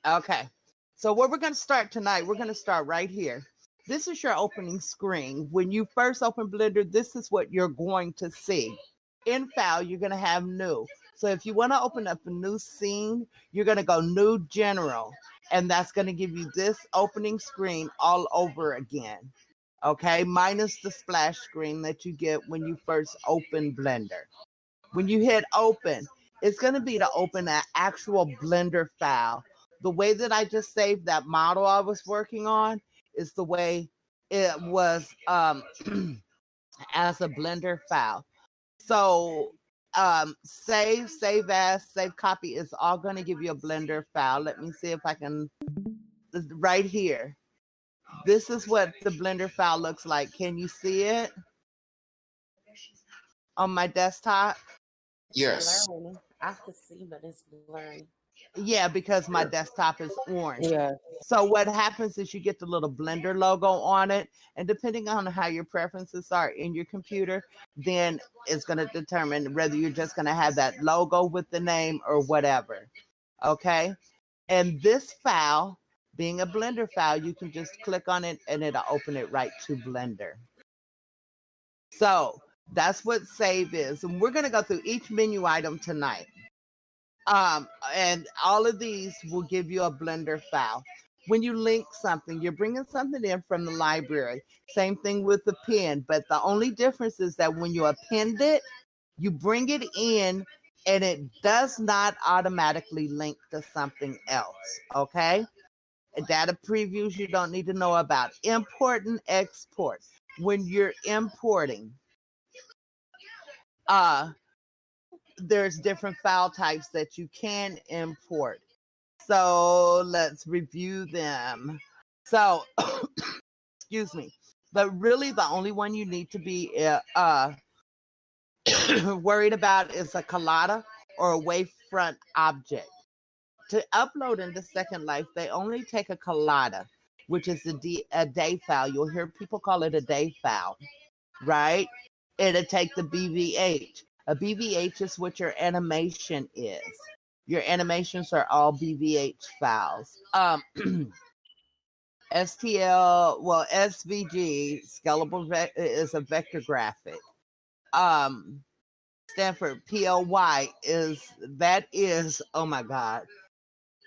Okay. So what we're going to start tonight, we're going to start right here. This is your opening screen. When you first open Blender, this is what you're going to see. In File, you're going to have New. So if you want to open up a new scene, you're going to go New General. And that's going to give you this opening screen all over again. Okay, minus the splash screen that you get when you first open Blender. When you hit open, it's going to be to open an actual Blender file. The way that I just saved that model I was working on is the way it was as a Blender file. So save as, save copy is all going to give you a Blender file. Let me see if I can, right here. This is what the Blender file looks like. Can you see it on my desktop? Yes. Blurry. I can see, but it's blurry. Yeah, because my desktop is orange. Yeah. So what happens is you get the little Blender logo on it, and depending on how your preferences are in your computer, then it's going to determine whether you're just going to have that logo with the name or whatever. Okay? And this file, being a Blender file, you can just click on it and it'll open it right to Blender. So that's what save is. And we're going to go through each menu item tonight. And all of these will give you a Blender file. When you link something, you're bringing something in from the library. Same thing with the pen, but the only difference is that when you append it, you bring it in and it does not automatically link to something else, okay? Data previews you don't need to know about. Import and export. When you're importing, there's different file types that you can import. So let's review them. So, excuse me, but really the only one you need to be worried about is a collada or a wavefront object. To upload into Second Life, they only take a collada, which is a day file. You'll hear people call it a day file, right? It'll take the BVH. A BVH is what your animation is. Your animations are all BVH files. STL, well, SVG, scalable is a vector graphic. Stanford PLY is, oh my God.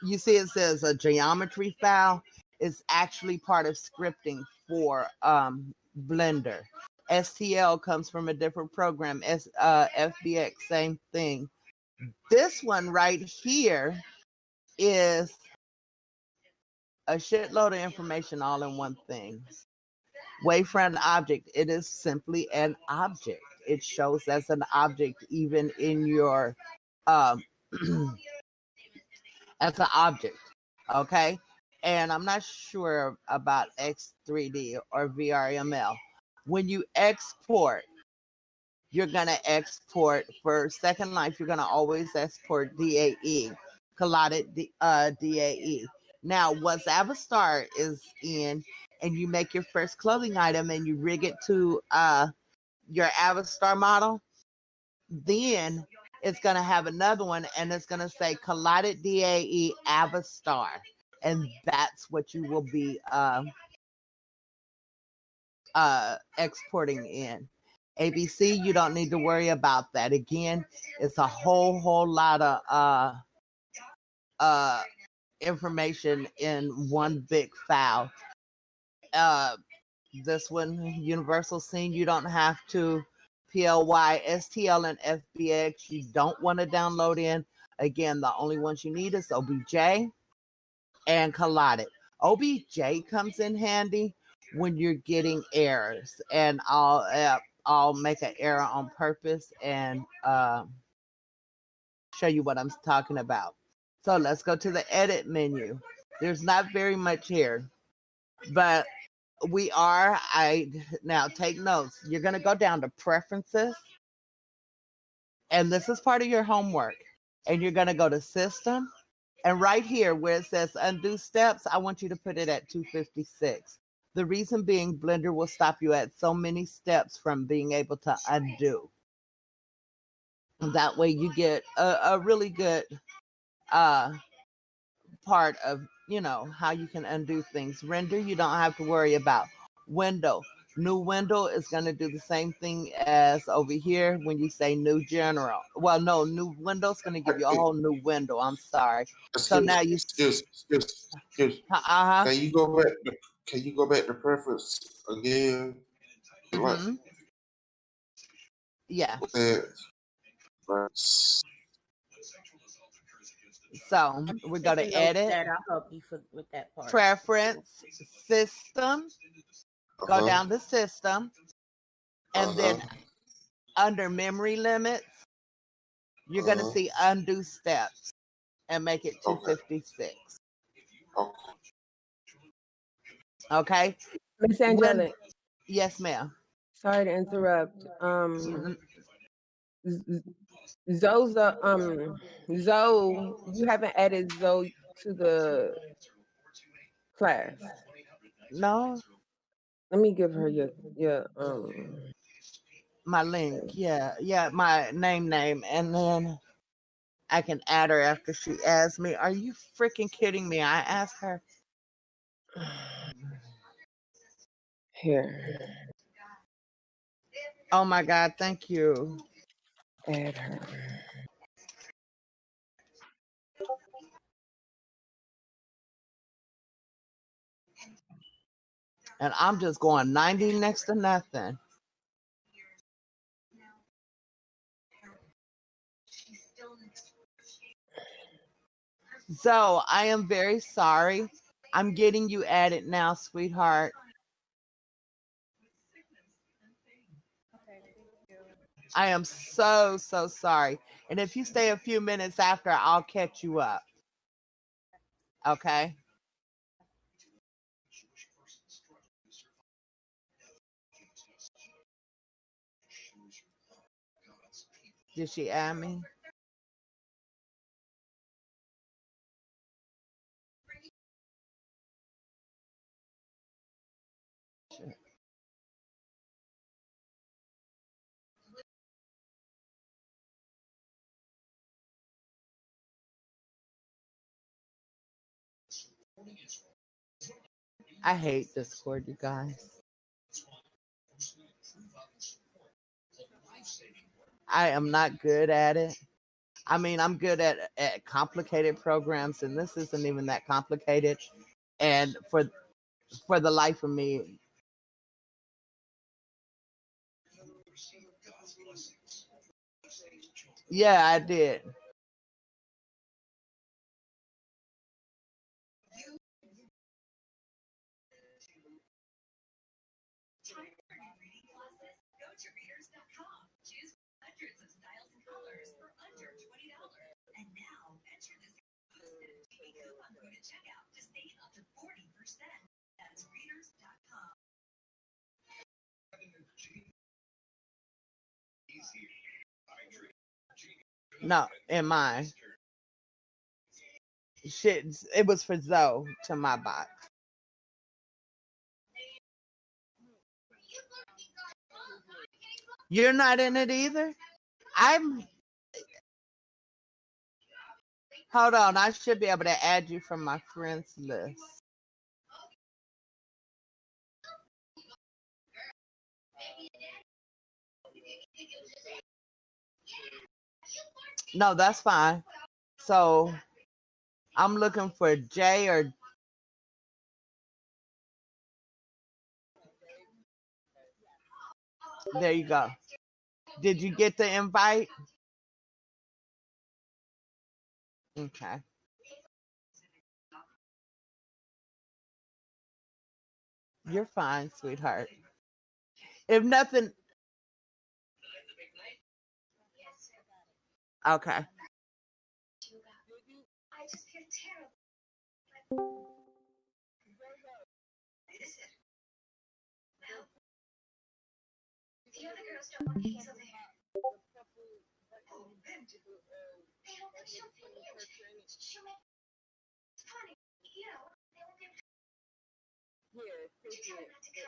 You see it says a geometry file is actually part of scripting for Blender. STL comes from a different program. FBX, same thing. This one right here is a shitload of information all in one thing. Wavefront object, it is simply an object. It shows as an object even in your as an object, okay? And I'm not sure about X3D or VRML. When you export, you're going to export for Second Life, you're going to always export DAE, collided DAE. Now, once Avastar is in and you make your first clothing item and you rig it to your Avastar model, then it's going to have another one and it's going to say collided DAE Avastar. And that's what you will be exporting in. ABC, you don't need to worry about that. Again, it's a whole lot of information in one big file. This one, Universal Scene, you don't have to. PLY, STL, and FBX, you don't want to download in. Again, the only ones you need is OBJ and Collided. OBJ comes in handy when you're getting errors, and I'll make an error on purpose and show you what I'm talking about. So let's go to the edit menu. There's not very much here, but now take notes. You're going to go down to preferences, and this is part of your homework, and you're going to go to system, and right here where it says undo steps, I want you to put it at 256. The reason being, Blender will stop you at so many steps from being able to undo. That way you get a really good uh, part of, how you can undo things. Render, you don't have to worry about. Window. New window is going to do the same thing as over here when you say new general. Well, no, new window is going to give you a whole new window. I'm sorry. So now you. Excuse. Uh-huh. Can you go back? Can you go back to preference again? Like Mm-hmm. Yeah. So I'm we're going taking to notes edit. that I'll help you with that part. Preference, system. Go down to system. And then under memory limits, you're going to see undo steps and make it 256. Okay. Miss Angelic. Yes, ma'am. Sorry to interrupt. Zoe, you haven't added Zoe to the class. No. Let me give her your my link. Yeah, my name, and then I can add her after she adds me. Are you freaking kidding me? I asked her. Here. Oh my God, thank you. Add her. And I'm just going 90 next to nothing. So I am very sorry. I'm getting you added now, sweetheart. I am so sorry. And if you stay a few minutes after, I'll catch you up. Okay. Did she add me? I hate Discord, you guys. I am not good at it. I mean, I'm good at complicated programs, and this isn't even that complicated. And for the life of me, yeah, I did. No, in mine. Shit, it was for Zoe to my box. You're not in it either? Hold on, I should be able to add you from my friends list. No, that's fine. So I'm looking for Jay or there you go. Did you get the invite? Okay. You're fine, sweetheart. If nothing. Okay.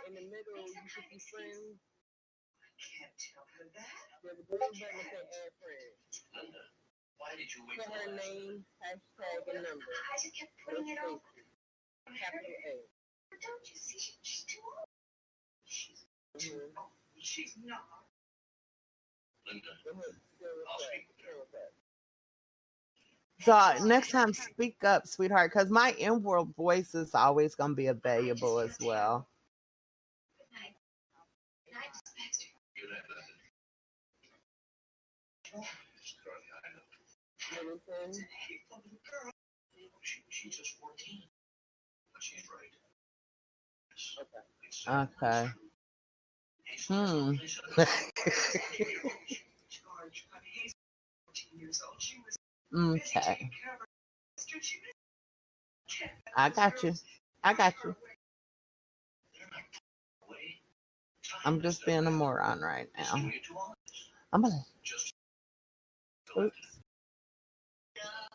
In the middle, you should be friends. The green button say add friends. Put her name, hashtag, and number. Capital A. So next time, speak up, sweetheart, because my in-world voice is always going to be available as well. She's just 14, but she's right. Okay. Okay. I got you. I got you. I'm just being a moron right now. I'm gonna oops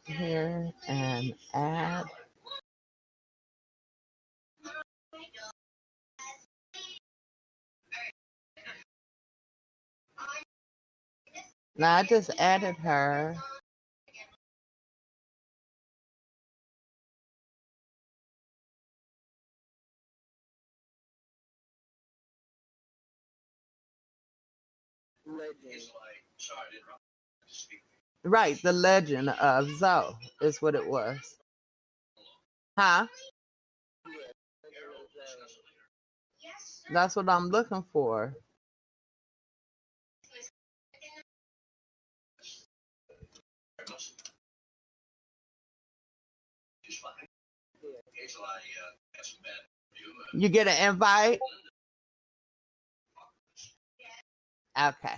here and add. Now I just added her. Right, the legend of Zoe is what it was. Huh? That's what I'm looking for. You get an invite? Okay.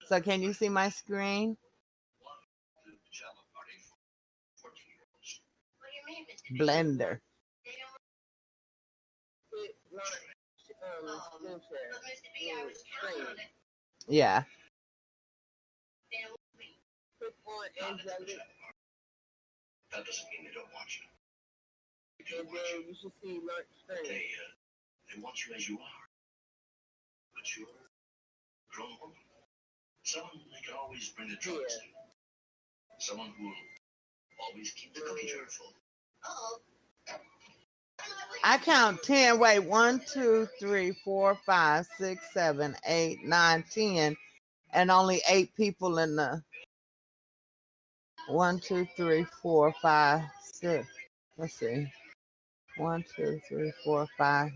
So can you see my screen? Blender. Yeah. Click on angelic. That doesn't mean they don't want you. And then you should see launch screen. They want you as you are. But you're a grown woman. Someone they can always bring the drugs to. Someone who will always keep the cookie jar full. I count 10. Wait, 1, 2, 3, 4, 5, 6, 7, 8, 9, 10, and only 8 people in the 1, 2, 3, 4, 5, 6. Let's see. 1, 2, 3, 4, 5,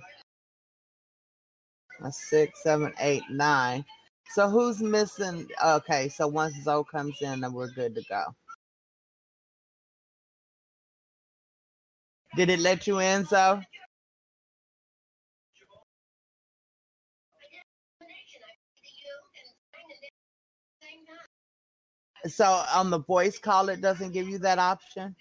6, 7, 8, 9. So who's missing? Okay, so once Zoe comes in, then we're good to go. Did it let you in, Zoe? So on the voice call, it doesn't give you that option?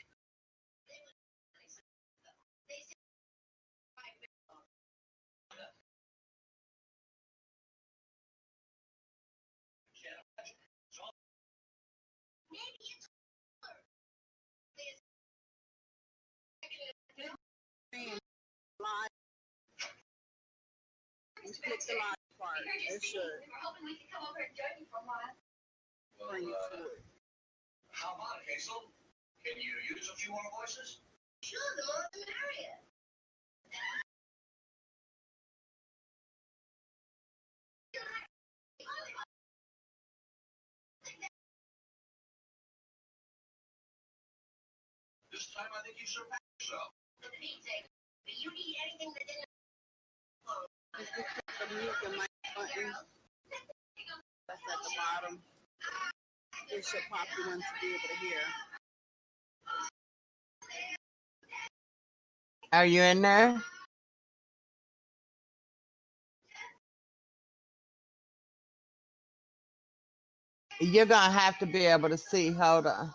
Click the live part. It should bring you to it. How about it, Hazel? Can you use a few more voices? Sure, the more the merrier. This time I think you surpassed yourself. For Pete's sake, but you need anything that didn't. The mute the mic button. That's at the bottom. It should pop you in to be able to hear. Are you in there? You're gonna have to be able to see. Hold on.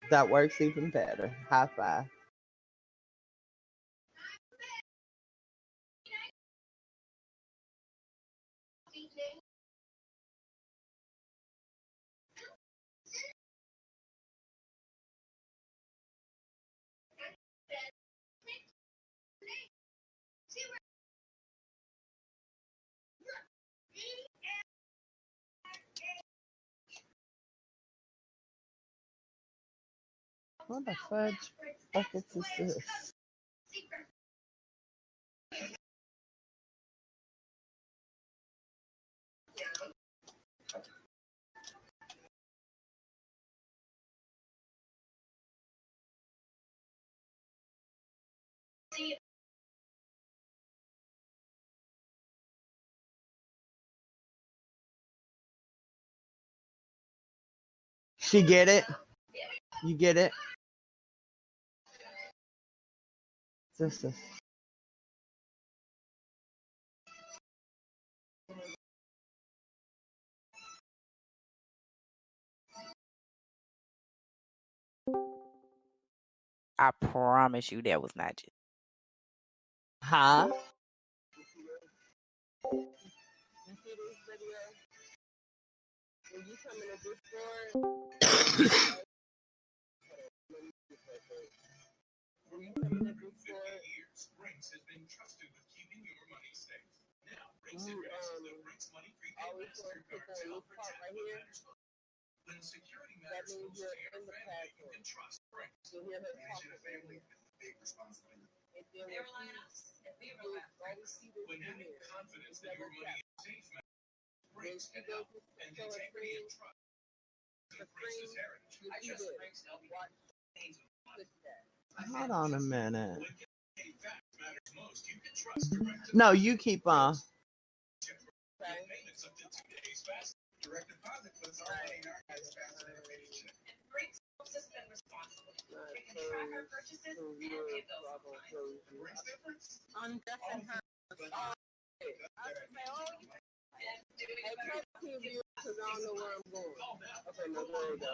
That works even better. High five. What the fudge buckets is this? She get it? You get it? This is. I promise you that was not just. Huh? You see this video? When you come in the Discord, when you come in the Discord, you always want to click on this part right here. That means you're in the platform. So hear her talk to you. And then when you always see this in here, it's double tap. When she goes to show her screen, the screen, you see this. Watch, click that. Hold on a minute. No, you keep on. Okay? I'm guessing her. I say, oh, hey, talk to you because I don't know where I'm going. Okay, no, there we go.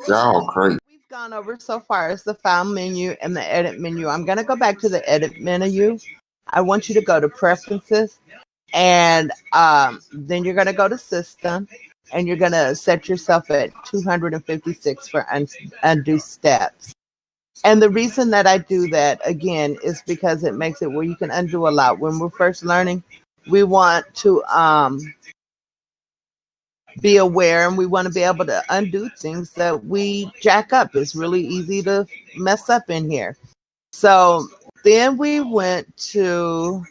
Y'all crazy. We've gone over so far is the file menu and the edit menu. I'm going to go back to the edit menu. I want you to go to preferences, and then you're going to go to system, and you're going to set yourself at 256 for undo steps. And the reason that I do that, again, is because it makes it where you can undo a lot. When we're first learning, we want to be aware, and we want to be able to undo things that we jack up. It's really easy to mess up in here. So then we went to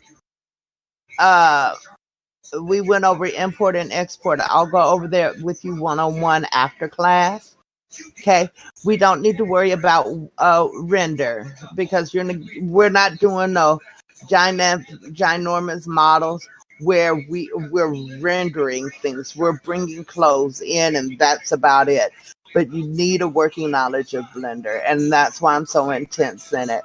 we went over import and export. I'll go over there with you one-on-one after class. Okay, we don't need to worry about render because we're not doing no ginormous models where we're rendering things. We're bringing clothes in, and that's about it. But you need a working knowledge of Blender, and that's why I'm so intense in it.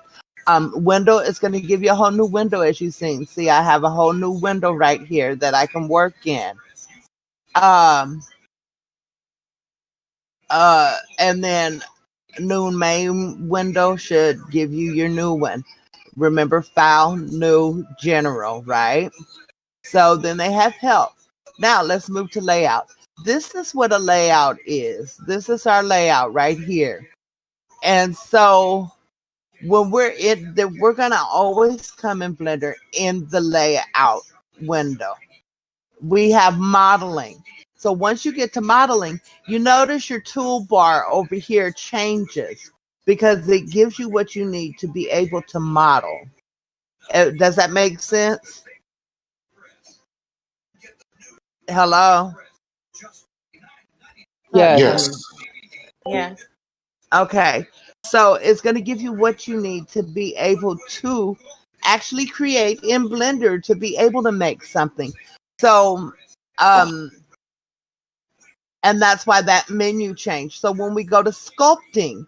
Window is going to give you a whole new window, as you've seen. See, I have a whole new window right here that I can work in. And then new main window should give you your new one. Remember, file, new, general, right? So then they have help. Now let's move to layout. This is what a layout is. This is our layout right here. And so when we're going to always come in Blender in the layout window. We have modeling. So once you get to modeling, you notice your toolbar over here changes because it gives you what you need to be able to model. Does that make sense? Hello? Yes. Yeah. Okay. So it's going to give you what you need to be able to actually create in Blender to be able to make something. So, and that's why that menu changed. So when we go to sculpting,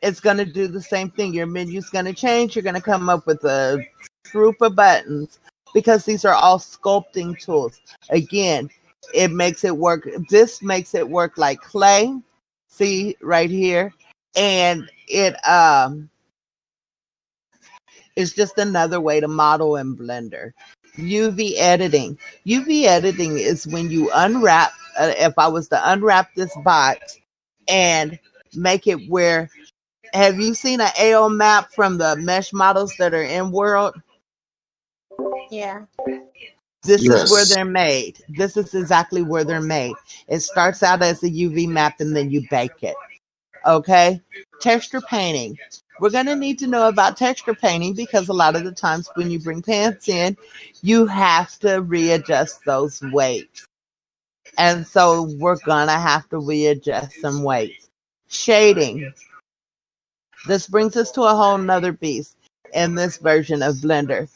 it's going to do the same thing. Your menu is going to change. You're going to come up with a group of buttons because these are all sculpting tools. Again, it makes it work. This makes it work like clay. See right here. And it is just another way to model in Blender. UV editing. UV editing is when you unwrap, if I was to unwrap this box and make it where, have you seen an AO map from the mesh models that are in World? Yeah. This is where Yes. they're made. This is exactly where they're made. It starts out as a UV map and then you bake it. Okay? Texture painting. We're going to need to know about texture painting because a lot of the times when you bring pants in, you have to readjust those weights. And so we're going to have to readjust some weights. Shading. This brings us to a whole nother beast in this version of Blender.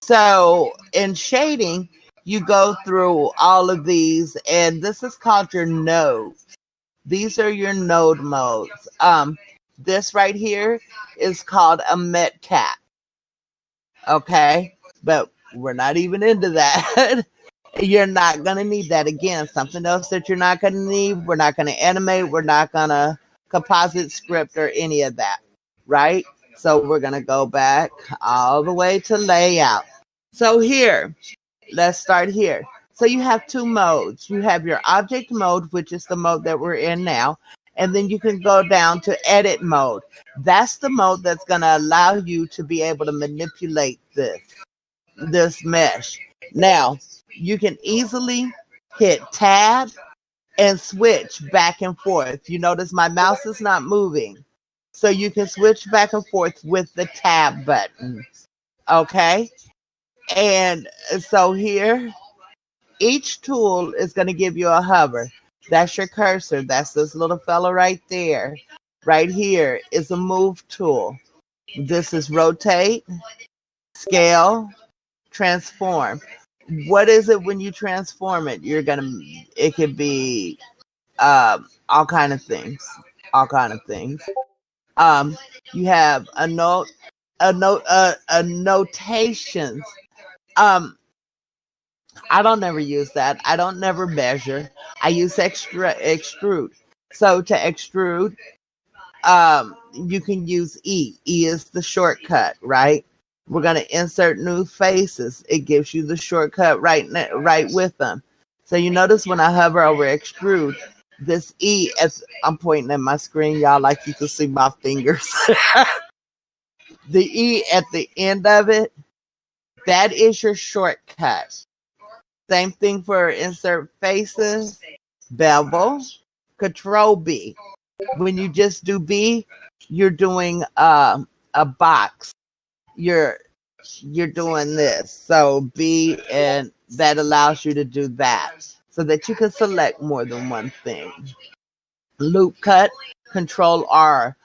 So in shading, you go through all of these, and this is called your nodes. These are your node modes. This right here is called a met cap. Okay, but we're not even into that. You're not gonna need that again. Something else that you're not gonna need. We're not gonna animate. We're not gonna composite script or any of that, right? So we're gonna go back all the way to layout. So here, let's start here. So you have two modes. You have your object mode, which is the mode that we're in now. And then you can go down to edit mode. That's the mode that's going to allow you to be able to manipulate this mesh. Now, you can easily hit tab and switch back and forth. You notice my mouse is not moving. So you can switch back and forth with the tab button. Okay? And so here, each tool is going to give you a hover. That's your cursor. That's this little fella right there. Right here is a move tool. This is rotate, scale, transform. What is it when you transform it? It could be all kind of things. All kind of things. You have a notations. I don't never use that. I don't never measure. I use extrude. So to extrude, you can use E. E is the shortcut, right? We're going to insert new faces. It gives you the shortcut right with them. So you notice when I hover over extrude, this E, as I'm pointing at my screen, y'all, like you can see my fingers. The E at the end of it, that is your shortcut. Same thing for insert faces, bevel, control B. When you just do B, you're doing a box. You're doing this. So B, and that allows you to do that so that you can select more than one thing. Loop cut, control R.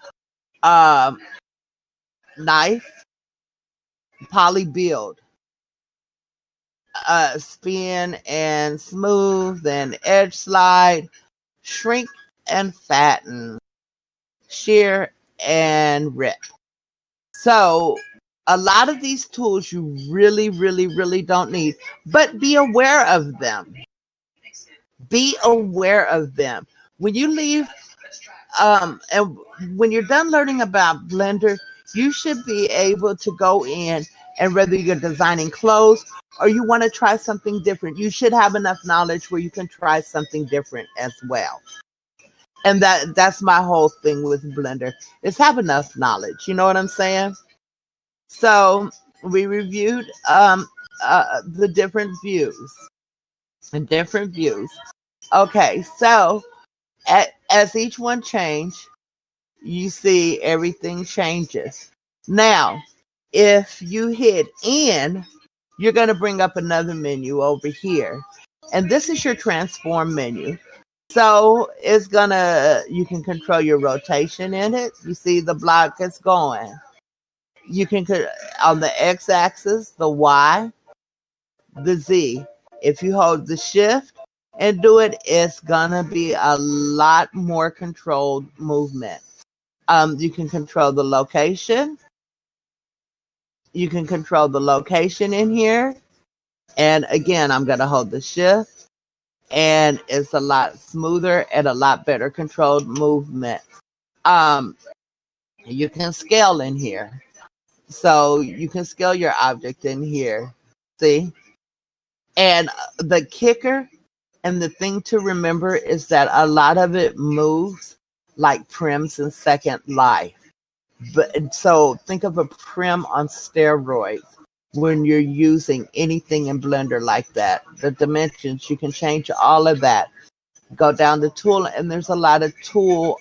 Knife, poly build. Spin and smooth, then edge slide, shrink and fatten, shear and rip. So a lot of these tools you really, really, really don't need, but be aware of them. Be aware of them. When you leave, and when you're done learning about Blender, you should be able to go in, and whether you're designing clothes or you want to try something different, you should have enough knowledge where you can try something different as well. And that's my whole thing with Blender, is have enough knowledge. You know what I'm saying? So we reviewed the different views. Okay, so as each one change, you see everything changes. Now, if you hit N, you're going to bring up another menu over here. And this is your transform menu. So you can control your rotation in it. You see the block is going. You can, on the X-axis, the Y, the Z. If you hold the shift and do it, it's going to be a lot more controlled movement. You can control the location. You can control the location in here. And again, I'm going to hold the shift. And it's a lot smoother and a lot better controlled movement. You can scale in here. So you can scale your object in here. See? And the kicker and the thing to remember is that a lot of it moves like prims in Second Life. But so think of a prim on steroids. when you're using anything in Blender like that. The dimensions, you can change all of that. Go down the tool, and there's a lot of tool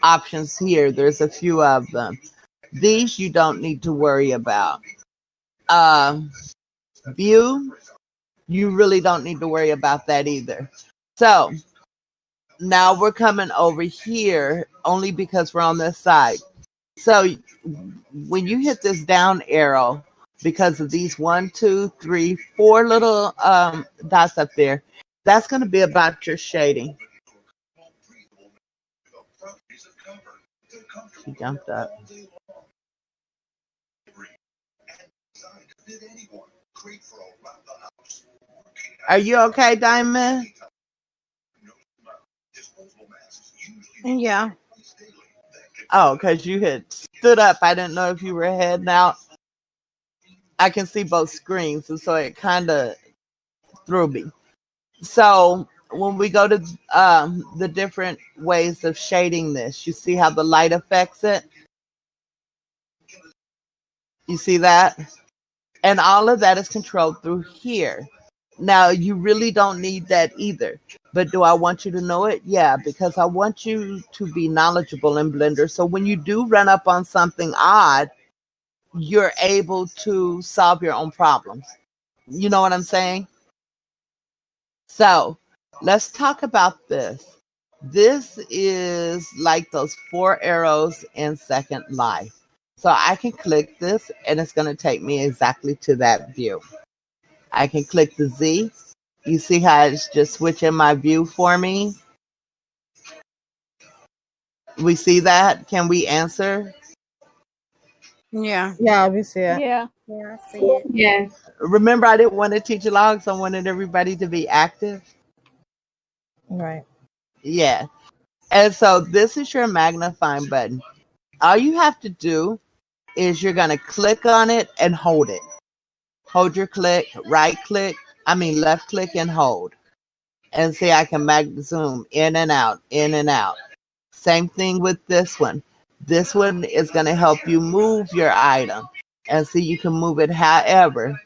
options here. There's a few of them. These you don't need to worry about. View, you really don't need to worry about that either. So now we're coming over here only because we're on this side. So when you hit this down arrow, because of these 1, 2, 3, 4 little dots up there, that's going to be about your shading. She jumped up. Are you okay, Diamond? Yeah. Oh, because you had stood up. I didn't know if you were heading out. I can see both screens, and so it kind of threw me. So when we go to the different ways of shading this, you see how the light affects it? You see that? And all of that is controlled through here. Now, you really don't need that either. But do I want you to know it? Yeah, because I want you to be knowledgeable in Blender. So when you do run up on something odd, you're able to solve your own problems. You know what I'm saying? So let's talk about this. This is like those 4 arrows in Second Life. So I can click this, and it's going to take me exactly to that view. I can click the Z. You see how it's just switching my view for me? We see that? Can we answer? Yeah. Yeah, we see it. Yeah. Yeah, I see it. Yeah. Remember, I didn't want to teach logs. I wanted everybody to be active. Right. Yeah. And so this is your magnifying button. All you have to do is you're going to click on it and hold it. Hold your click, left click and hold. And see, I can zoom in and out, in and out. Same thing with this one. This one is going to help you move your item. And see, you can move it however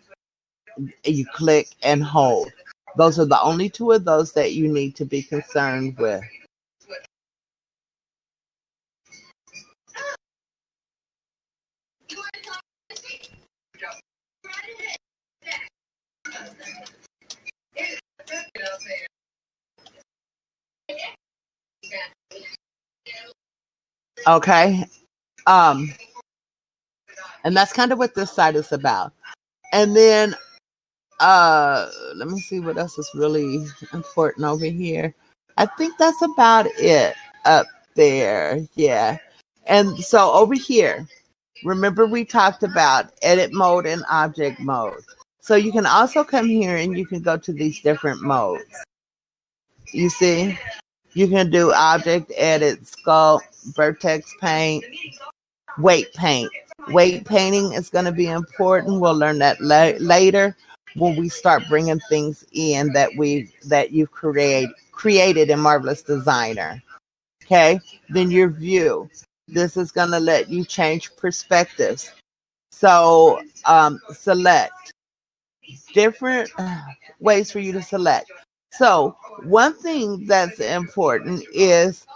you click and hold. Those are the only 2 of those that you need to be concerned with. Okay. And that's kind of what this side is about. And then let me see what else is really important over here. I think that's about it up there. Yeah. And so over here, remember we talked about edit mode and object mode. So you can also come here and you can go to these different modes. You see? You can do object, edit, sculpt, vertex paint, weight paint. Weight painting is going to be important. We'll learn that later when we start bringing things in that you've created in Marvelous Designer. Okay, then your view. This is going to let you change perspectives. So select different ways for you to select. So one thing that's important is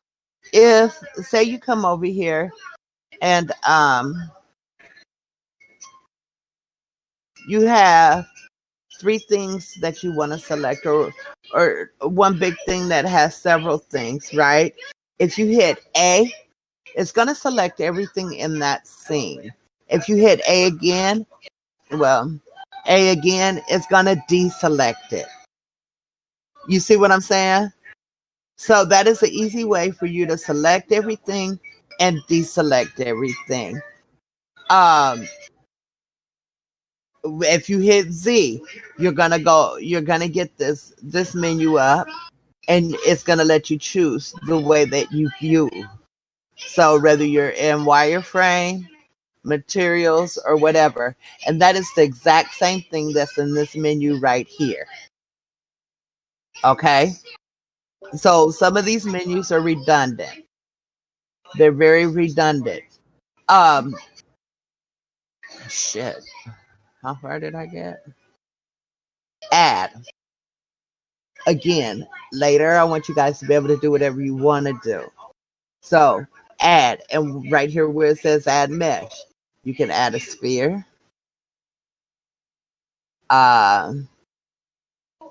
if, say you come over here and you have 3 things that you want to select, or one big thing that has several things, right? If you hit A, it's going to select everything in that scene. If you hit A again, it's going to deselect it. You see what I'm saying? So that is an easy way for you to select everything and deselect everything. If you hit Z, you're gonna get this menu up, and it's gonna let you choose the way that you view. So whether you're in wireframe, materials, or whatever, and that is the exact same thing that's in this menu right here. Okay, so some of these menus are redundant. They're very redundant. Um, shit. How far did I get? Add. Again, later I want you guys to be able to do whatever you want to do. So add, and right here where it says add mesh, you can add a sphere.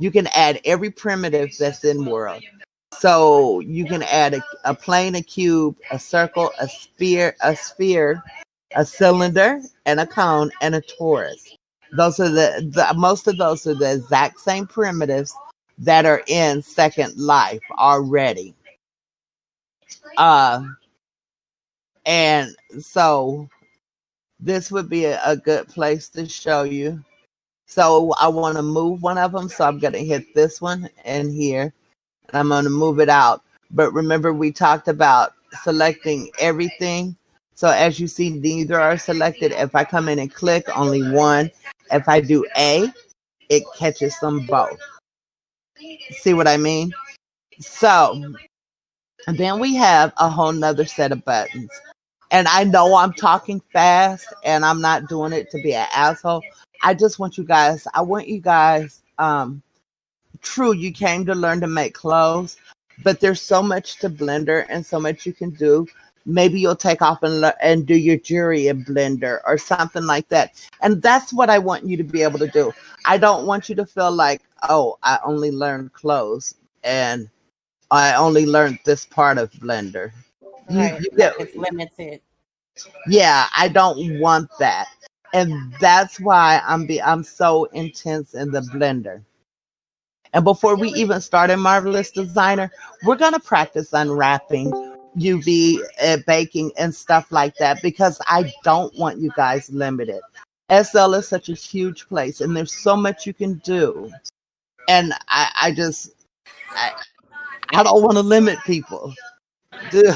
You can add every primitive that's in world. So you can add a plane, a cube, a circle, a sphere, a cylinder, and a cone, and a torus. Those are the most of those are the exact same primitives that are in Second Life already. And so this would be a good place to show you. So I want to move one of them. So I'm going to hit this one and here, and I'm going to move it out. But remember, we talked about selecting everything. So as you see, neither are selected. If I come in and click, only one. If I do A, it catches them both. See what I mean? So and then we have a whole nother set of buttons. And I know I'm talking fast and I'm not doing it to be an asshole. I want you guys, true, you came to learn to make clothes, but there's so much to Blender and so much you can do. Maybe you'll take off and do your jewelry in Blender or something like that. And that's what I want you to be able to do. I don't want you to feel like, oh, I only learned clothes and I only learned this part of Blender. Right. It's limited. Yeah, I don't want that. And that's why I'm so intense in the Blender. And before we even start in Marvelous Designer, we're going to practice unwrapping, UV, baking, and stuff like that, because I don't want you guys limited. SL is such a huge place, and there's so much you can do. And I don't want to limit people. Dude.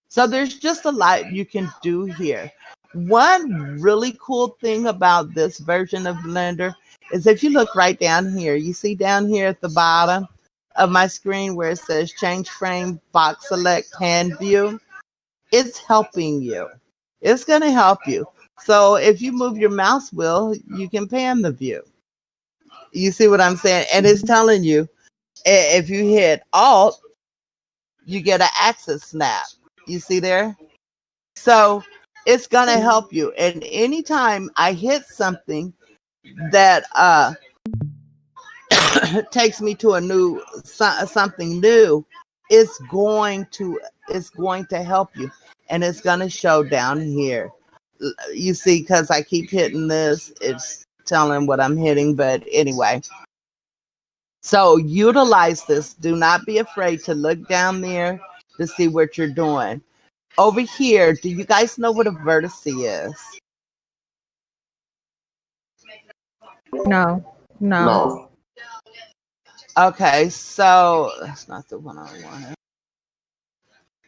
So there's just a lot you can do here. One really cool thing about this version of Blender is if you look right down here, you see down here at the bottom of my screen where it says change frame, box select, hand view, it's helping you. It's going to help you. So if you move your mouse wheel, you can pan the view. You see what I'm saying? And it's telling you, if you hit Alt, you get an axis snap. You see there? So it's going to help you. And anytime I hit something that takes me to a new something new, it's going to help you. And it's going to show down here. You see, because I keep hitting this, it's telling what I'm hitting. But anyway, so utilize this. Do not be afraid to look down there to see what you're doing. Over here, do you guys know what a vertex is? No. No. Okay, so that's not the one I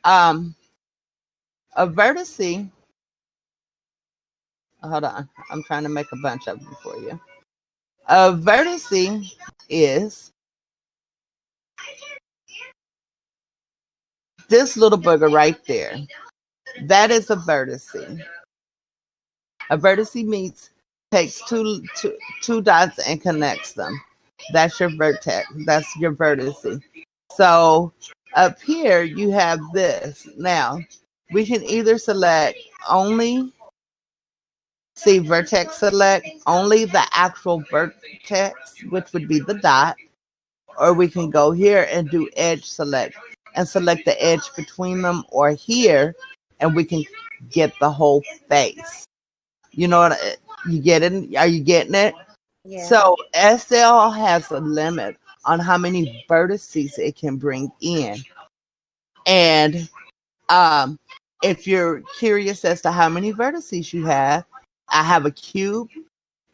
wanted. A vertex. Hold on, I'm trying to make a bunch of them for you. A vertex is this little booger right there. That is a vertex. A vertex takes two dots and connects them. That's your vertex. That's your vertex. So up here you have this. Now we can either select only, see vertex select only the actual vertex, which would be the dot, or we can go here and do edge select and select the edge between them, or here and we can get the whole face. You know what you get it? Are you getting it? Yeah. So SL has a limit on how many vertices it can bring in. And if you're curious as to how many vertices you have, I have a cube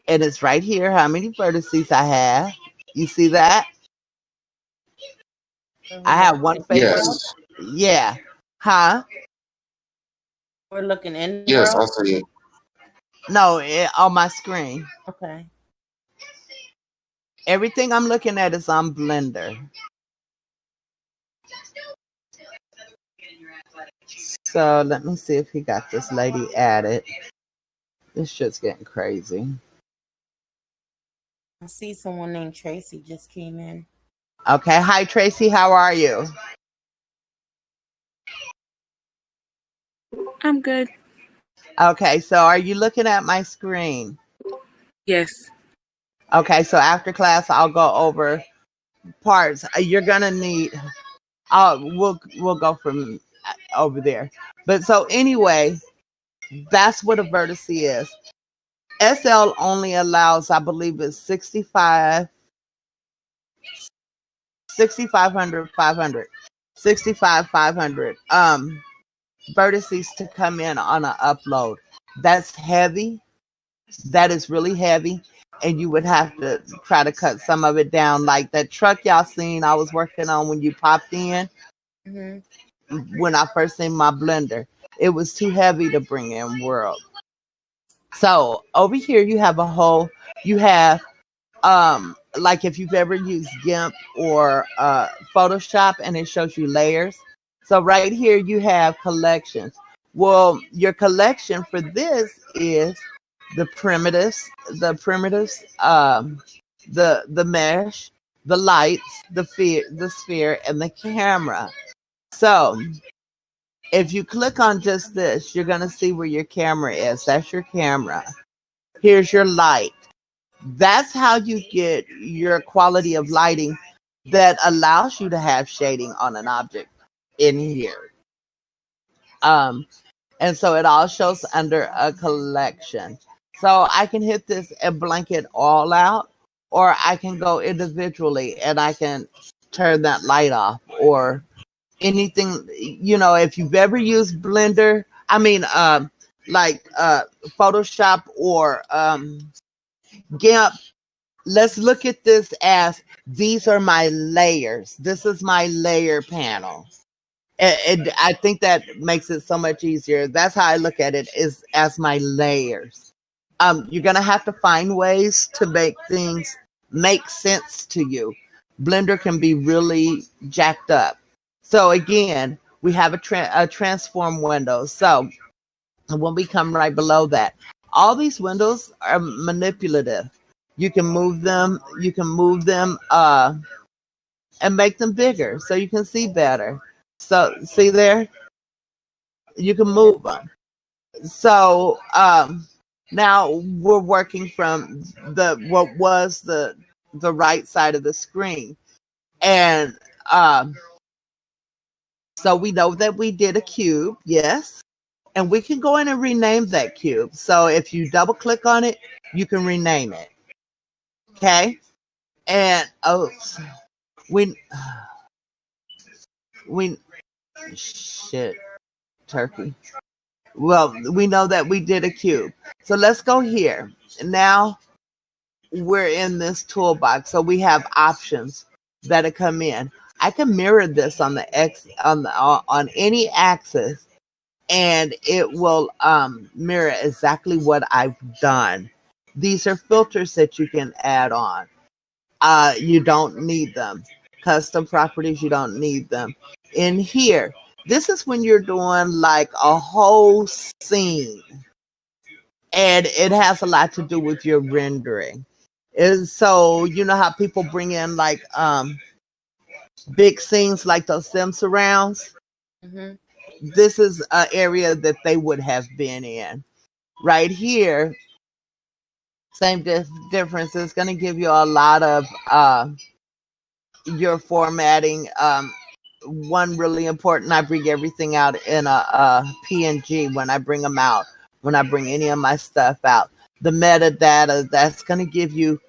and it's right here how many vertices I have. You see that? I have one face. Yes. Yeah. Huh? We're looking in. Yes, I see it. No, on my screen. Okay. Everything I'm looking at is on Blender. So let me see if he got this lady added. This shit's getting crazy. I see someone named Tracy just came in. Okay. Hi, Tracy. How are you? I'm good. Okay. So are you looking at my screen? Yes. Okay. So after class, I'll go over parts. You're gonna need. We'll go from over there. But so anyway, that's what a vertex is. SL only allows, I believe, it's 65, 6,500, 500, 65, 500 vertices to come in on an upload. That's heavy. That is really heavy. And you would have to try to cut some of it down. Like that truck y'all seen I was working on when you popped in, when I first seen my blender. It was too heavy to bring in world. So over here you have you have like if you've ever used GIMP or Photoshop and it shows you layers. So right here you have collections. Well, your collection for this is the primitives, the mesh, the lights, the sphere, and the camera. So if you click on just this, you're gonna see where your camera is. That's your camera. Here's your light. That's how you get your quality of lighting that allows you to have shading on an object in here. And so it all shows under a collection. So I can hit this and blanket all out, or I can go individually and I can turn that light off or anything. If you've ever used Blender, like Photoshop or GIMP, let's look at this as these are my layers. This is my layer panel. And I think that makes it so much easier. That's how I look at it, is as my layers. You're gonna have to find ways to make things make sense to you. Blender can be really jacked up. So again, we have a transform window. So when we come right below that, all these windows are manipulative. You can move them. And make them bigger so you can see better. So see there, you can move them. So now we're working from what was the right side of the screen, and so we know that we did a cube, yes, and we can go in and rename that cube. So if you double click on it, you can rename it. Okay, and we shit, turkey. Well, we know that we did a cube. So let's go here. Now we're in this toolbox. So we have options that come in. I can mirror this on the on any axis, and it will mirror exactly what I've done. These are filters that you can add on. You don't need them. Custom properties, you don't need them. In here, this is when you're doing like a whole scene, and it has a lot to do with your rendering. And so you know how people bring in like big scenes like those sim surrounds. This is an area that they would have been in. Right here, same difference. It's going to give you a lot of your formatting. One really important, I bring everything out in a PNG when I bring them out, when I bring any of my stuff out. The metadata, that's going to give you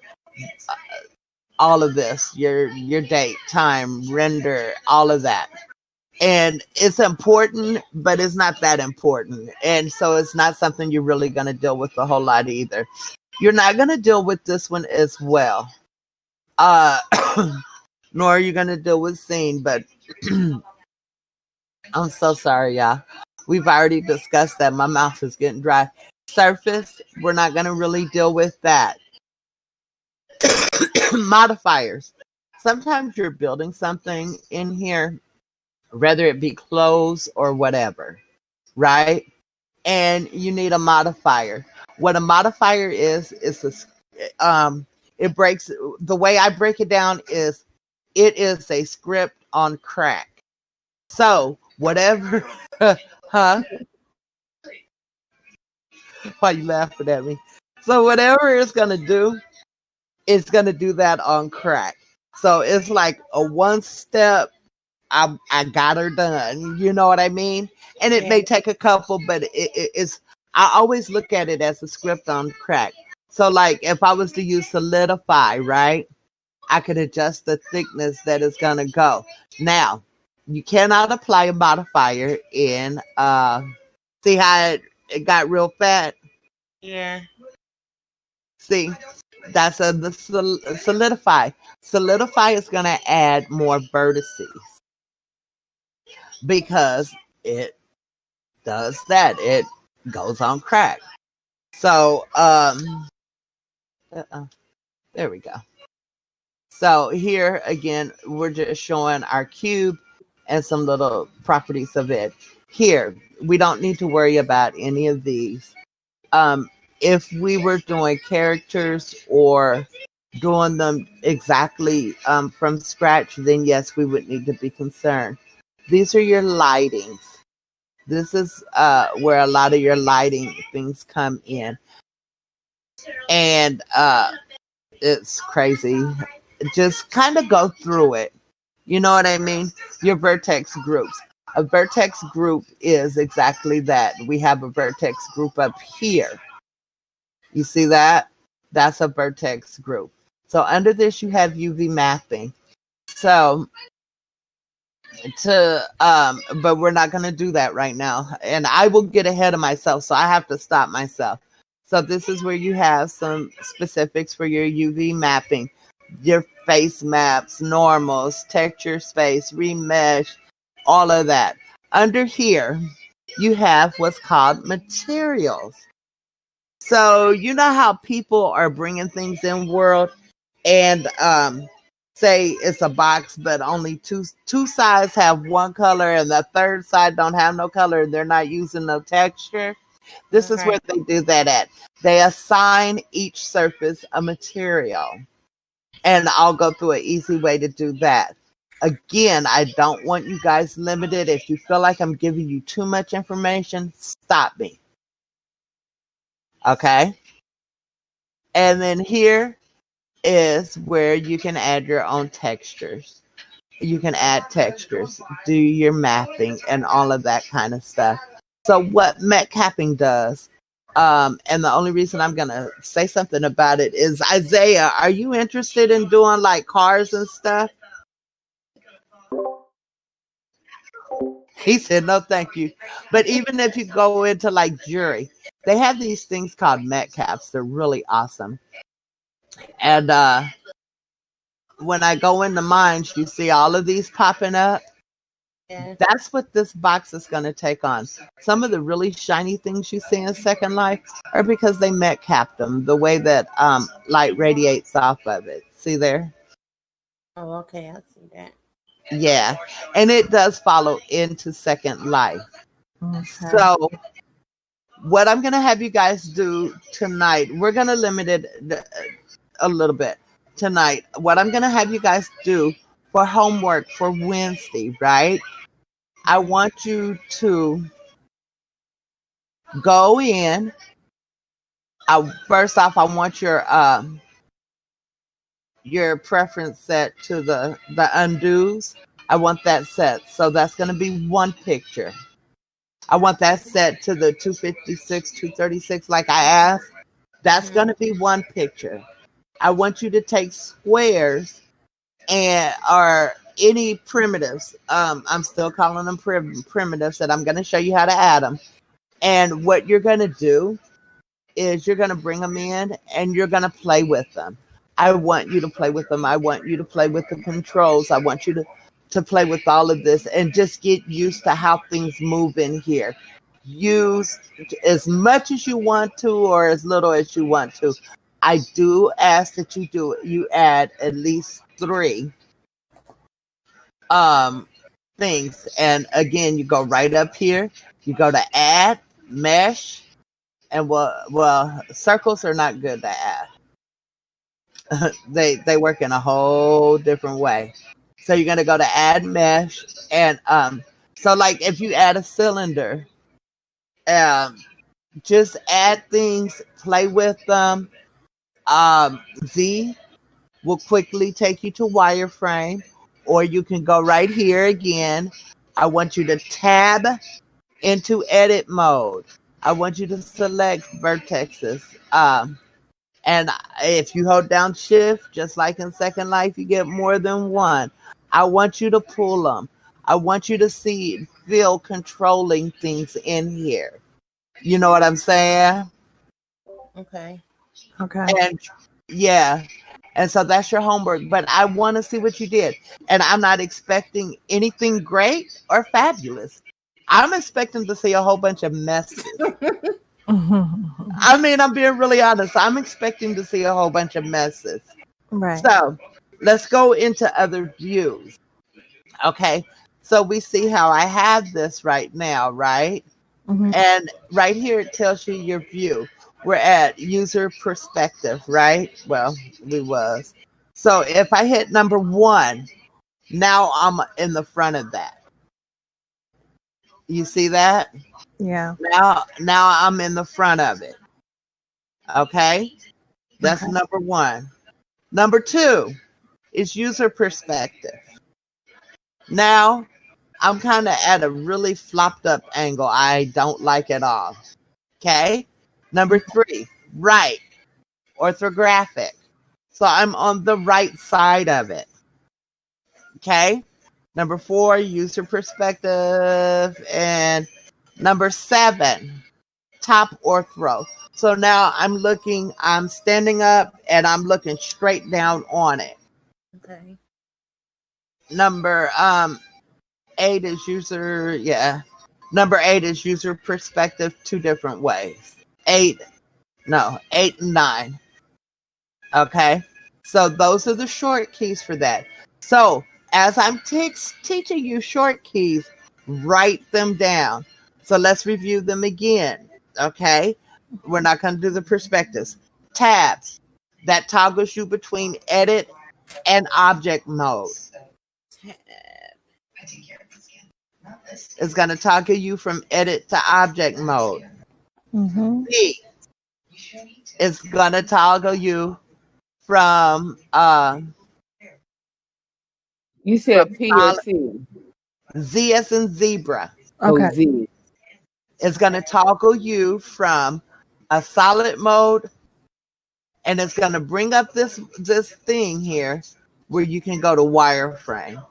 all of this, your date, time, render, all of that. And it's important, but it's not that important. And so it's not something you're really going to deal with a whole lot either. You're not going to deal with this one as well. Nor are you going to deal with scene, but I'm so sorry, y'all. We've already discussed that. My mouth is getting dry. Surface, we're not going to really deal with that. Modifiers. Sometimes you're building something in here, whether it be clothes or whatever. right? And you need a modifier. What a modifier is it breaks, the way I break it down is it is a script on crack. So whatever, huh? Why you laughing at me? So whatever it's gonna do, it's gonna do that on crack. So it's like a one step. I got her done. You know what I mean? And it may take a couple, but it's. I always look at it as a script on crack. So like if I was to use solidify, right? I could adjust the thickness that it's gonna go. Now, you cannot apply a modifier in. See how it got real fat? Yeah. See, that's the solidify. Solidify is going to add more vertices because it does that. It goes on crack. So, there we go. So here again, we're just showing our cube and some little properties of it. Here, we don't need to worry about any of these. If we were doing characters or doing them exactly from scratch, then yes, we would need to be concerned. These are your lightings. This is where a lot of your lighting things come in. And it's crazy. Just kind of go through it. You know what I mean? Your vertex groups. A vertex group is exactly that. We have a vertex group up here. You see that? That's a vertex group. So under this, you have UV mapping. So but we're not going to do that right now. And I will get ahead of myself, so I have to stop myself. So this is where you have some specifics for your UV mapping, your face maps, normals, texture space, remesh, all of that. Under here, you have what's called materials. So you know how people are bringing things in world and say it's a box, but only two sides have one color and the third side don't have no color and they're not using no texture. This is where they do that at. They assign each surface a material. And I'll go through an easy way to do that. Again, I don't want you guys limited. If you feel like I'm giving you too much information, stop me. Okay? And then here is where you can add your own textures. You can add textures, do your mapping, and all of that kind of stuff. So what met capping does, and the only reason I'm going to say something about it is, Isaiah, are you interested in doing like cars and stuff? He said, no, thank you. But even if you go into like jury, they have these things called met caps. They're really awesome. And when I go into mines, you see all of these popping up. Yeah. That's what this box is going to take on. Some of the really shiny things you see in Second Life are because they met capped them, the way that light radiates off of it. See there? Oh, okay. I see that. Yeah. And it does follow into Second Life. Okay. So what I'm going to have you guys do tonight, we're going to limit it a little bit tonight. What I'm going to have you guys do for homework for Wednesday, right? I want you to go in. First off, I want your preference set to the undos. I want that set. So that's going to be one picture. I want that set to the 256, 236 like I asked. That's going to be one picture. I want you to take squares and or any primitives. I'm still calling them primitives, and I'm going to show you how to add them. And what you're going to do is you're going to bring them in and you're going to play with them. I want you to play with them. I want you to play with the controls. I want you to play with all of this and just get used to how things move in here. Use as much as you want to or as little as you want to. I do ask that you add at least 3 things. And again, you go right up here You go to add, mesh, and well, circles are not good to add. They work in a whole different way. So you're gonna go to add mesh, and so like if you add a cylinder, um, just add things, play with them. Z will quickly take you to wireframe, or you can go right here again. I want you to tab into edit mode. I want you to select vertexes. And if you hold down shift, just like in Second Life, you get more than one. I want you to pull them. I want you to feel controlling things in here. You know what I'm saying? Okay. Okay. And yeah. And so that's your homework. But I want to see what you did. And I'm not expecting anything great or fabulous. I'm expecting to see a whole bunch of messes. I mean, I'm being really honest. I'm expecting to see a whole bunch of messes. Right. So let's go into other views. Okay. So we see how I have this right now, right? Mhm. And right here it tells you your view. We're at user perspective, right? Well, we was. So if I hit number 1, now I'm in the front of that. You see that? Yeah. Now I'm in the front of it. Okay? That's Okay. number 1. Number 2 is user perspective. Now I'm kind of at a really flopped up angle. I don't like it all. Okay? Number 3, right, orthographic. So I'm on the right side of it. Okay? Number 4, user perspective. And number 7, top ortho. So now I'm standing up and I'm looking straight down on it. Okay. Number 8 is Number 8 is user perspective 2 different ways. 8 and 9. Okay. So those are the short keys for that. So as I'm teaching you short keys, write them down. So let's review them again. Okay. We're not going to do the perspectives. Tabs. That toggles you between edit and object mode. It's going to toggle you from edit to object mode. Mm-hmm. Z is going to toggle you from You said P or C? Z as in zebra. Okay. Oh, Z. It's going to toggle you from a solid mode, and it's going to bring up this thing here where you can go to wireframe.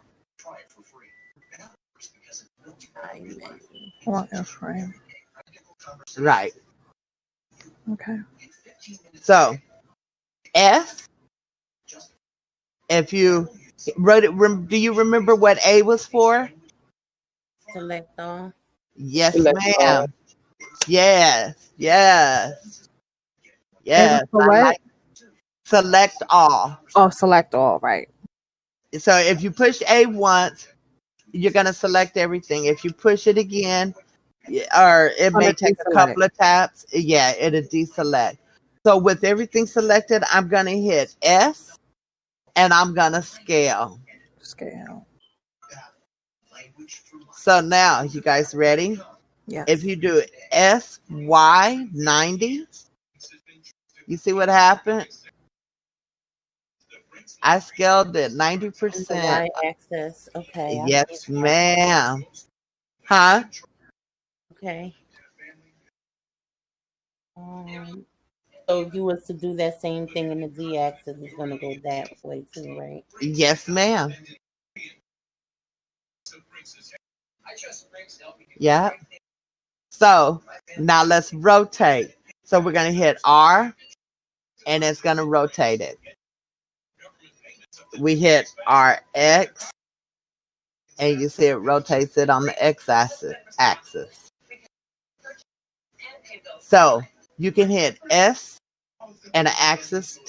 Wireframe. Right. Okay. So S, if you wrote it, do you remember what A was for? Select all. Yes, Select all. ma'am. Yes. And for I what? like select all. Oh, select all. Right. So if you push A once, you're going to select everything. If you push it again, or it may take a couple of taps, it'll deselect. So with everything selected, I'm going to hit S and I'm going to scale. Scale. So now, you guys ready? Yes. If you do SY 90, you see what happened? I scaled it 90%. Y-axis. Okay. Yes, ma'am. Huh? Okay. So if you was to do that same thing in the Z-axis, it's going to go that way too, right? Yes, ma'am. Yeah. So now let's rotate. So we're going to hit R and it's going to rotate it. We hit RX and you see it rotates it on the X axis. So you can hit S and an axis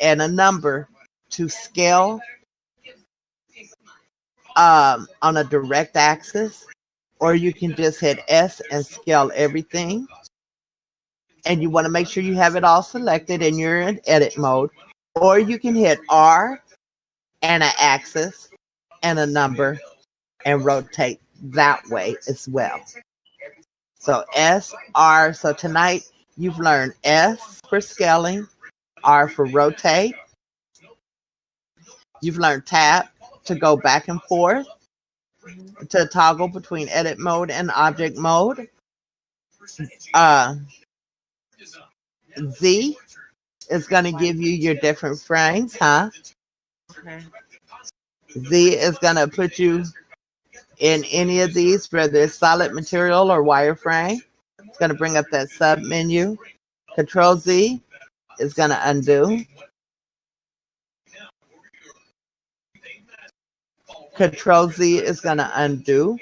and a number to scale on a direct axis. or you can just hit S and scale everything. And you want to make sure you have it all selected and you're in edit mode. Or you can hit R and an axis and a number and rotate that way as well. So S, R. So tonight you've learned S for scaling, R for rotate. You've learned tap to go back and forth, to toggle between edit mode and object mode. Z is going to give you your different frames, huh? Okay. Z is going to put you in any of these, whether it's solid material or wireframe. It's going to bring up that sub menu. Control Z is going to undo. Control Z is going to undo.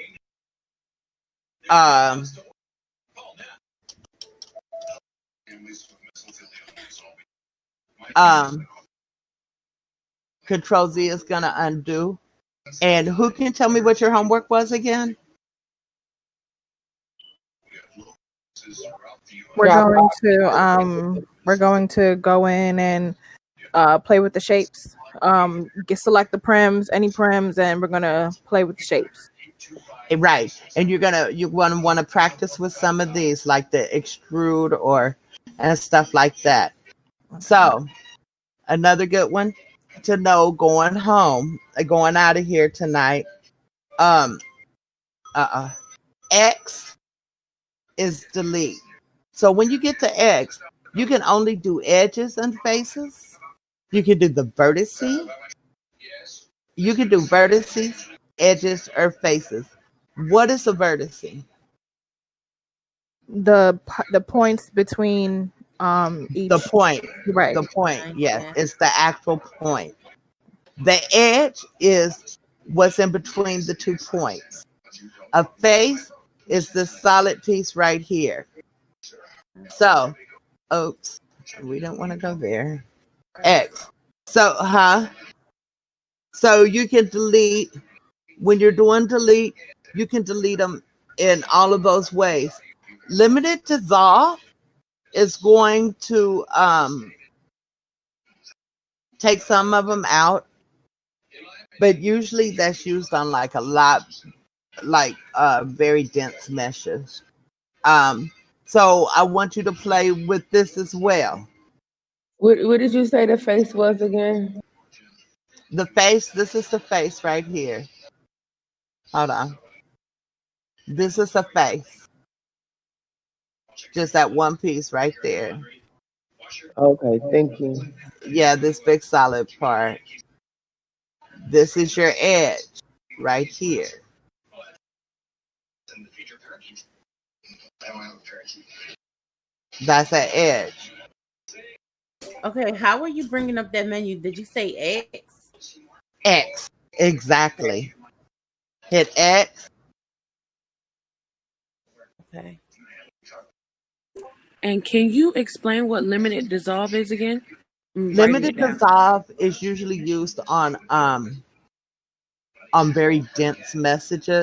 Control Z is going to undo. And who can tell me what your homework was again? We're going to go in and play with the shapes. Select the prims, any prims, and we're gonna play with the shapes. Right, and you're gonna want to practice with some of these, like the extrude and stuff like that. So another good one to know going out of here tonight. X is delete. So when you get to X, you can only do edges and faces. You can do the vertices. You can do vertices, edges, or faces. What is a vertice? The points between each. The point. Right. The point. Yes, it's the actual point. The edge is what's in between the 2 points. A face is the solid piece right here. So, oops, we don't want to go there. X. So, So you can delete, when you're doing delete, you can delete them in all of those ways. Limited dissolve is going to take some of them out, but usually that's used on like a lot, like very dense meshes. So I want you to play with this as well. What did you say the face was again? The face, this is the face right here. Hold on. This is a face. Just that one piece right there. Okay, thank you. Yeah, this big solid part. This is your edge right here. That's an edge. Okay, how are you bringing up that menu? Did you say X? X, exactly. Hit X. Okay. And can you explain what limited dissolve is again? Limited dissolve is usually used on very dense meshes.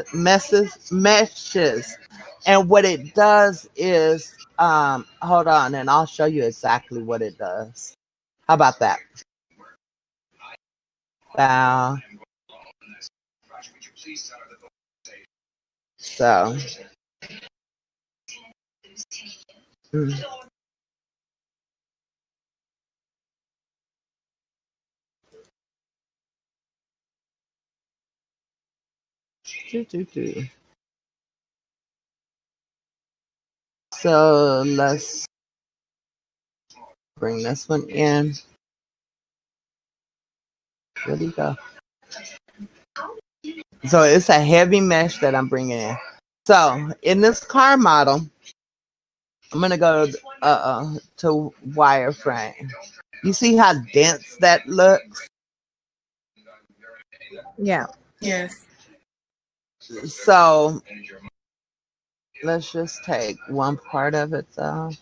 And what it does is, hold on, and I'll show you exactly what it does. How about that? So. So let's bring this one in. Where'd he go? So it's a heavy mesh that I'm bringing in. So in this car model, I'm gonna go to wireframe. You see how dense that looks? Yeah. Yes. So let's just take one part of it though.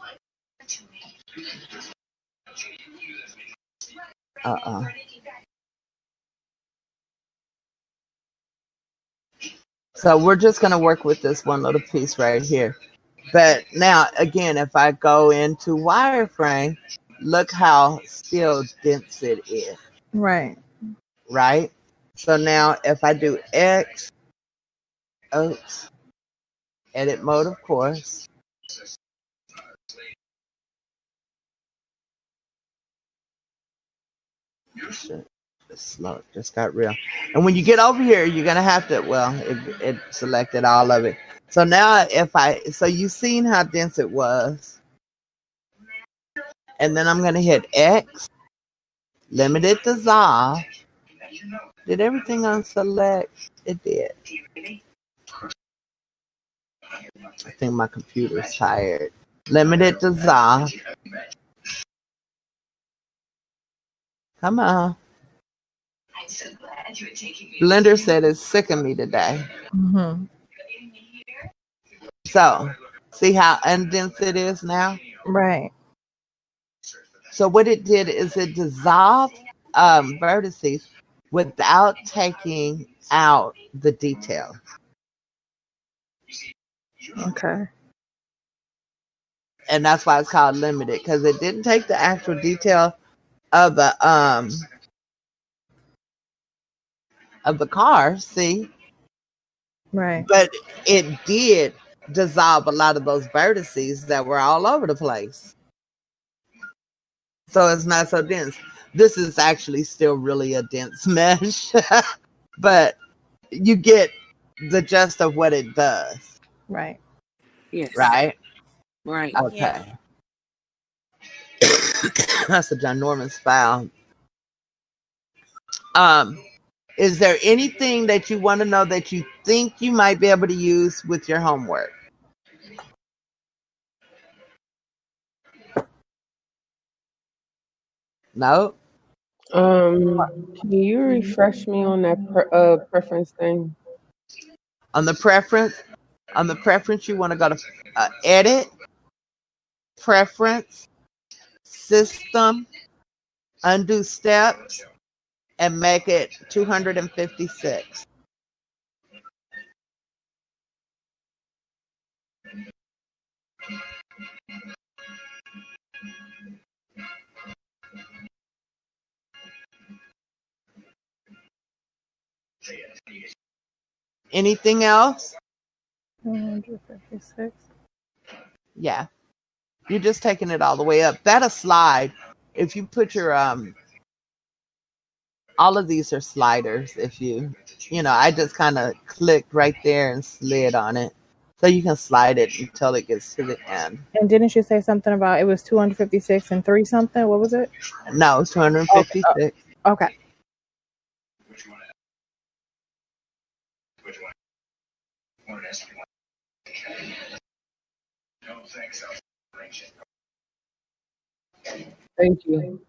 So we're just going to work with this one little piece right here. But now, again, if I go into wireframe, look how still dense it is, Right. right? So now if I do X, oops, edit mode, of course. Shit, it's slow. It just got real. And when you get over here, you're going to have to, well, it selected all of it. So now so you've seen how dense it was. And then I'm going to hit X, limited dissolve. Did everything unselect? It did. I think my computer's tired. Limited dissolve. Come on. Blender said it's sick of me today. Mm-hmm. So, see how undense it is now? Right. So what it did is it dissolved vertices without taking out the detail. Okay. And that's why it's called limited, because it didn't take the actual detail of the car, see? Right. But it did dissolve a lot of those vertices that were all over the place. So it's not so dense. This is actually still really a dense mesh, but you get the gist of what it does. Right. Yes. Right? Right. Okay. That's a ginormous file. Is there anything that you want to know that you think you might be able to use with your homework? No? Can you refresh me on that preference thing? On the preference, you want to go to edit, preference, system, undo steps, and make it 256. Anything else? 256. Yeah. You're just taking it all the way up. That'll slide. If you put your all of these are sliders. If I just kind of clicked right there and slid on it. So you can slide it until it gets to the end. And didn't you say something about it was 256 and 3 something? What was it? No, 256. Okay. Thank you.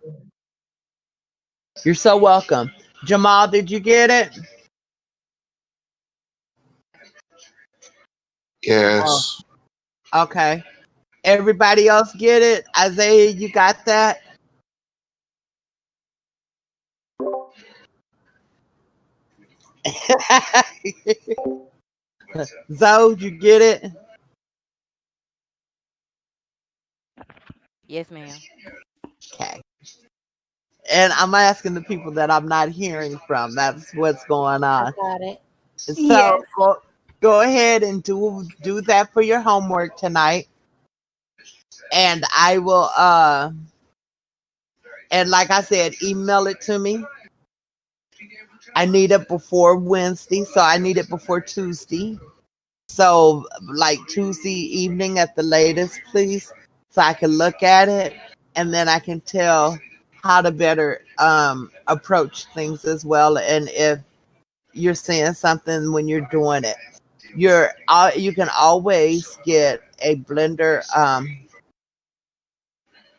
You're so welcome. Jamal, did you get it? Yes. Oh, okay. Everybody else get it? Isaiah, you got that? Zoe, you get it? Yes, ma'am. Okay. And I'm asking the people that I'm not hearing from. That's what's going I on. got it. So Yes. go ahead and do that for your homework tonight. And I will and like I said, email it to me. I need it before Wednesday, so I need it before Tuesday. So like Tuesday evening at the latest, please, so I can look at it and then I can tell how to better approach things as well. And if you're seeing something when you're doing it, you can always get a Blender.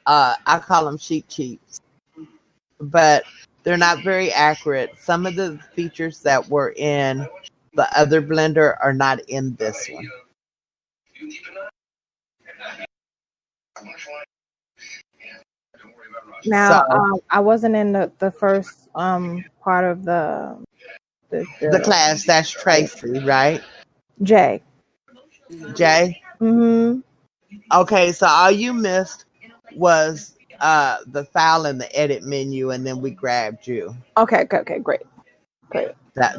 I call them cheat sheets, but they're not very accurate. Some of the features that were in the other Blender are not in this one. Now, So I wasn't in the first part of the the class, that's Tracy, right? J. Jay? Mm-hmm. Okay, so all you missed was the file and the edit menu, and then we grabbed you. Okay, great.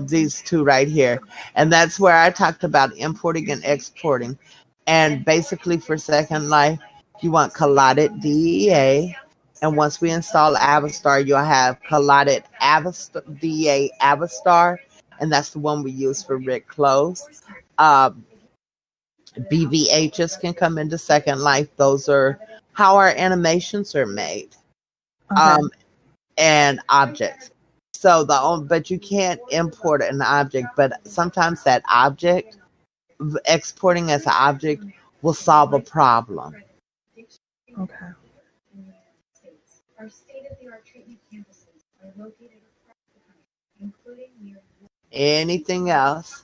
These two right here. And that's where I talked about importing and exporting. And basically for Second Life, you want collided DEA. And once we install Avastar, you'll have collided Avastar, DEA Avastar. And that's the one we use for Rick Close. BVHs can come into Second Life. Those are how our animations are made. Okay. And objects. So but you can't import an object, but sometimes that object, exporting as an object, will solve a problem. Okay. Anything else?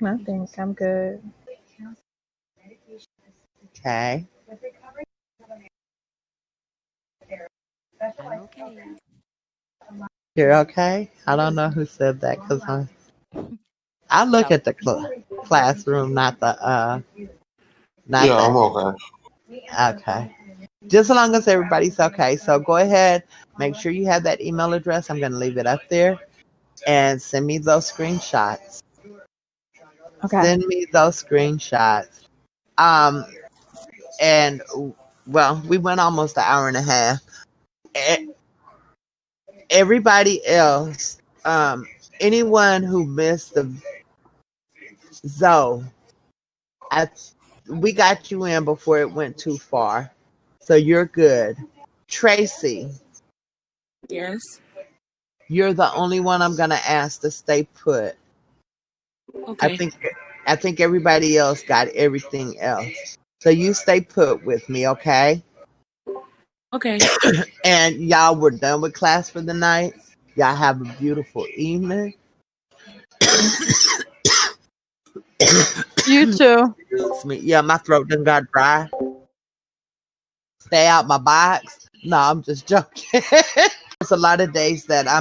I think I'm good. Okay. I'm okay. You're okay? I don't know who said that because I look Yeah. at the classroom, not the not Yeah, I'm the. okay. Okay. Just as long as everybody's okay. So go ahead, make sure you have that email address. I'm going to leave it up there, and send me those screenshots. Okay. Send me those screenshots. And well, we went almost an hour and a half. Everybody else, anyone who missed the Zoe, we got you in before it went too far, so you're good. Tracy, Yes. you're the only one I'm gonna ask to stay put. Okay. I think everybody else got everything else, so you stay put with me, okay? Okay. And y'all, we're done with class for the night. Y'all have a beautiful evening. You too. Excuse me. Yeah, my throat done got dry. Stay out my box. No, I'm just joking. There's a lot of days that I'm